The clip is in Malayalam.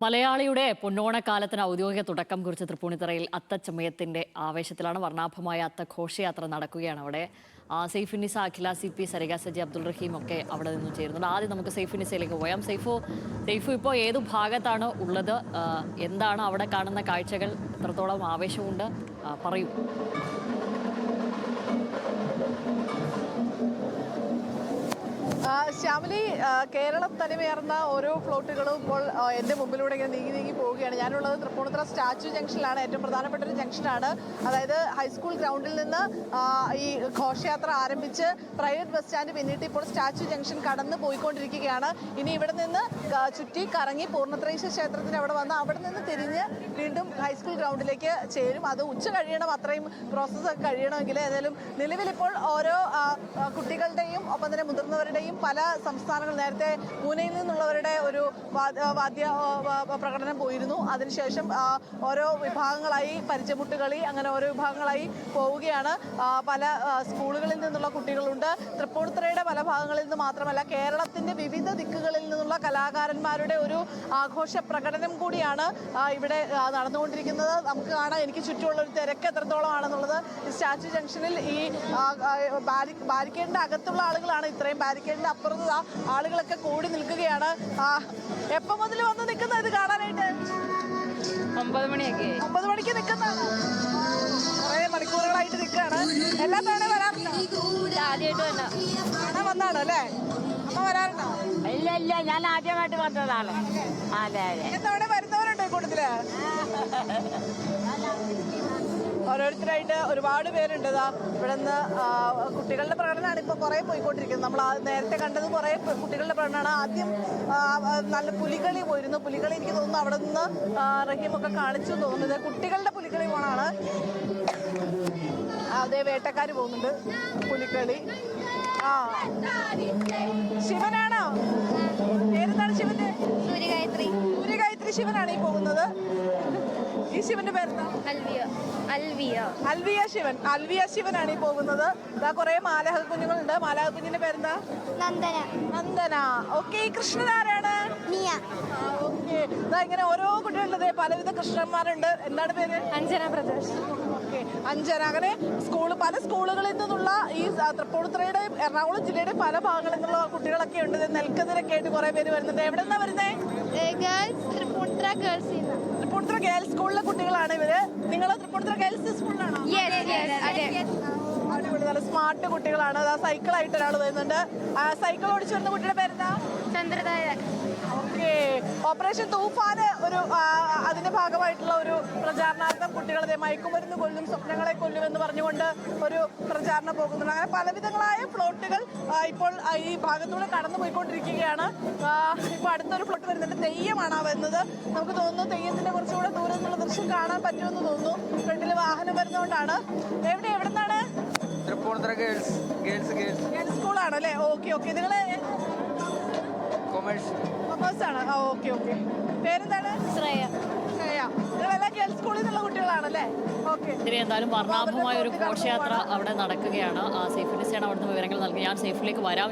മലയാളിയുടെ പൊന്നോണക്കാലത്തിന് ഔദ്യോഗിക തുടക്കം കുറിച്ച തൃപ്പൂണിത്തുറയിൽ അത്തച്ചമയത്തിന്റെ ആവേശത്തിലാണ് വർണ്ണാഭമായ അത്തഘോഷയാത്ര നടക്കുകയാണ്. അവിടെ സൈഫുന്നിസ, അഖില CP, സരിക സജി, അബ്ദുൾ റഹീം ഒക്കെ അവിടെ നിന്ന് ചേരുന്നുണ്ട്. ആദ്യം നമുക്ക് സൈഫുന്നിസയിലേക്ക് പോയാം. സൈഫു ഇപ്പോൾ ഏതു ഭാഗത്താണ് ഉള്ളത്? എന്താണ് അവിടെ കാണുന്ന കാഴ്ചകൾ? എത്രത്തോളം ആവേശമുണ്ട്? പറയൂ. ശ്യാമിലി, കേരളം തനിമയർന്ന ഓരോ ഫ്ലോട്ടുകളും ഇപ്പോൾ എൻ്റെ മുമ്പിലൂടെ ഇങ്ങനെ നീങ്ങി പോവുകയാണ്. ഞാനുള്ളത് തൃപ്പൂണിത്തുറ സ്റ്റാച്യു ജംഗ്ഷനിലാണ്. ഏറ്റവും പ്രധാനപ്പെട്ട ഒരു ജംഗ്ഷനാണ്. അതായത് ഹൈസ്കൂൾ ഗ്രൗണ്ടിൽ നിന്ന് ഈ ഘോഷയാത്ര ആരംഭിച്ച് പ്രൈവറ്റ് ബസ് സ്റ്റാൻഡ് പിന്നിട്ട് ഇപ്പോൾ സ്റ്റാച്യു ജംഗ്ഷൻ കടന്ന് പോയിക്കൊണ്ടിരിക്കുകയാണ്. ഇനി ഇവിടെ നിന്ന് ചുറ്റി കറങ്ങി പൂർണ്ണത്രയീശ ക്ഷേത്രത്തിന് അവിടെ വന്ന് അവിടെ നിന്ന് തിരിഞ്ഞ് വീണ്ടും ഹൈസ്കൂൾ ഗ്രൗണ്ടിലേക്ക് ചേരും. അത് ഉച്ച കഴിയണം, അത്രയും പ്രോസസ്സൊക്കെ കഴിയണമെങ്കിൽ. ഏതായാലും നിലവിലിപ്പോൾ ഓരോ കുട്ടികളുടെയും ഒപ്പം തന്നെ മുതിർന്നവരുടെയും പല സംസ്ഥാനങ്ങൾ, നേരത്തെ പൂനെയിൽ നിന്നുള്ളവരുടെ ഒരു വാദ്യ പ്രകടനം പോയിരുന്നു. അതിനുശേഷം ഓരോ വിഭാഗങ്ങളായി പരിചയമുട്ടുകളി, അങ്ങനെ ഓരോ വിഭാഗങ്ങളായി പോവുകയാണ്. പല സ്കൂളുകളിൽ നിന്നുള്ള കുട്ടികളുണ്ട്. തൃപ്പൂണിത്തുറയുടെ പല ഭാഗങ്ങളിൽ നിന്ന് മാത്രമല്ല, കേരളത്തിന്റെ വിവിധ ദിക്കുകളിൽ നിന്നുള്ള കലാകാരന്മാരുടെ ഒരു ആഘോഷ പ്രകടനം കൂടിയാണ് ഇവിടെ നടന്നുകൊണ്ടിരിക്കുന്നത്. നമുക്ക് കാണാം, എനിക്ക് ചുറ്റുമുള്ള ഒരു തിരക്ക് എത്രത്തോളമാണെന്നുള്ളത്. ഈ സ്റ്റാച്യു ജംഗ്ഷനിൽ ഈ ബാരിക്കേഡിന്റെ അകത്തുള്ള ആളുകളാണ്. ഇത്രയും ബാരിക്കേഡിന്റെ അപ്പുറത്ത് ആളുകളൊക്കെ കൂടി നിൽക്കുകയാണ്. എപ്പം മുതൽ വന്ന് നിൽക്കുന്നത് ഇത് കാണാനായിട്ട്? 9 മണിയൊക്കെ. 9 മണിക്ക് നിൽക്കുന്നതാണ്. കുറേ മണിക്കൂറുകളായിട്ട് നിൽക്കുകയാണ്. എല്ലാ തവണ വരാറുണ്ടോ? ആദ്യമായിട്ട് വന്നാണ് അല്ലേ? അമ്മ വരാറുണ്ടോ? ഇല്ല, ഞാൻ ആദ്യമായിട്ട് വന്നതാണ്. അതെ. തവണ വരുന്നവരുണ്ടോ ഈ കൂട്ടത്തില്? ഓരോരുത്തരായിട്ട് ഒരുപാട് പേരുണ്ട്. ഇവിടെ നിന്ന് കുട്ടികളുടെ പ്രകടനമാണ് ഇപ്പോൾ കുറേ പോയിക്കൊണ്ടിരിക്കുന്നത്. നമ്മൾ നേരത്തെ കണ്ടത് കുറേ കുട്ടികളുടെ പ്രകടനമാണ്. ആദ്യം നല്ല പുലികളി പോയിരുന്നു. പുലികളി എനിക്ക് തോന്നുന്നു അവിടെ നിന്ന് റഹീമൊക്കെ കാണിച്ചു തോന്നുന്നത്. കുട്ടികളുടെ പുലികളി പോണാണ്. അതേ വേട്ടക്കാർ പോകുന്നുണ്ട്. പുലികളി. ശിവനാണോ? പേരെന്താണ് ശിവന്റെ? സൂര്യഗായത്രി ശിവനാണ് ഈ പോകുന്നത്. ഈ ശിവന്റെ പേരെന്താ? അൽവിയ ശിവൻ. അൽവിയ ശിവനാണ് ഈ പോകുന്നത്. ഇതാ കുറെ മാലാഹ കുഞ്ഞുങ്ങളുണ്ട്. മാലാഹ കുഞ്ഞിന്റെ പേരെന്താ? നന്ദന. ഓക്കെ. ഈ കൃഷ്ണൻ ആരാണ്? ഓക്കെ. ഇതാ ഇങ്ങനെ ഓരോ കുട്ടികളുണ്ട്. പലവിധ കൃഷ്ണന്മാരുണ്ട്. എന്താണ് പേര്? അഞ്ജന പ്രദേശ്. ഓക്കെ, അഞ്ജന. അങ്ങനെ പല സ്കൂളുകളിൽ നിന്നുള്ള ഈ തൃപ്പൂണിത്തുറയുടെ എറണാകുളം ജില്ലയുടെ പല ഭാഗങ്ങളിൽ നിന്നുള്ള കുട്ടികളൊക്കെ ഉണ്ട്. നെൽക്കതിരൊക്കെ ആയിട്ട് കുറെ പേര് വരുന്നുണ്ട്. എവിടെ നിന്നാ വരുന്നേ? തൃപ്പൂണിത്തുറ ഗേൾസ് സ്കൂളിലെ കുട്ടികളാണ് ഇവര്. നിങ്ങൾ തൃപ്പൂണിത്തുറ ഗേൾസ് സ്കൂളിലാണോ? അടിപൊളി, നല്ല സ്മാർട്ട് കുട്ടികളാണ്. അതാ സൈക്കിളായിട്ട് ഒരാൾ വരുന്നുണ്ട്. സൈക്കിൾ ഓടിച്ചു വരുന്ന കുട്ടിയുടെ പേരെന്താ? ചന്ദ്രദായ. ഓക്കെ. ഓപ്പറേഷൻ തൂഫാന് ഒരു അതിന്റെ ഭാഗമായിട്ടുള്ള ഒരു പ്രചാരണാർത്ഥം കുട്ടികളെ മയക്കുമരുന്ന് കൊല്ലും, സ്വപ്നങ്ങളെ കൊല്ലും എന്ന് പറഞ്ഞുകൊണ്ട് ഒരു പ്രചാരണം പോകുന്നുണ്ട്. അങ്ങനെ പലവിധങ്ങളായ ഫ്ലോട്ടുകൾ ഇപ്പോൾ ഈ ഭാഗത്തൂടെ കടന്നു പോയിക്കൊണ്ടിരിക്കുകയാണ്. ഇപ്പോൾ അടുത്തൊരു ഫ്ലോട്ട് വരുന്നുണ്ട്. തെയ്യമാണ് വരുന്നത്. നമുക്ക് തോന്നുന്നു തെയ്യത്തിന്റെ കുറച്ചുകൂടെ ദൂരം നിന്നുള്ള ദൃശ്യം കാണാൻ പറ്റുമെന്ന് തോന്നുന്നു. ഫ്രണ്ടിൽ വാഹനം വരുന്നതുകൊണ്ടാണ്. എവിടെ നിന്നാണ്? തൃപ്പൂണിത്തുറ ഗേൾസ് സ്കൂളാണ് അല്ലേ? ഓക്കെ. നിങ്ങള് കൊമേഴ്സ് ആണ്. ഓക്കെ. പേരെന്താണ്? ശ്രേയ. നിങ്ങളെല്ലാം ഗേൾസ് സ്കൂളിൽ നിന്നുള്ള കുട്ടികളാണല്ലേ? ഓക്കെ. എന്തായാലും വർണ്ണാഭമായ ഒരു ഘോഷയാത്ര അവിടെ നടക്കുകയാണ്. സൈഫുന്നിസയാണ് അവിടുന്ന് വിവരങ്ങൾ നൽകി. ഞാൻ സൈഫിലേക്ക് വരാം.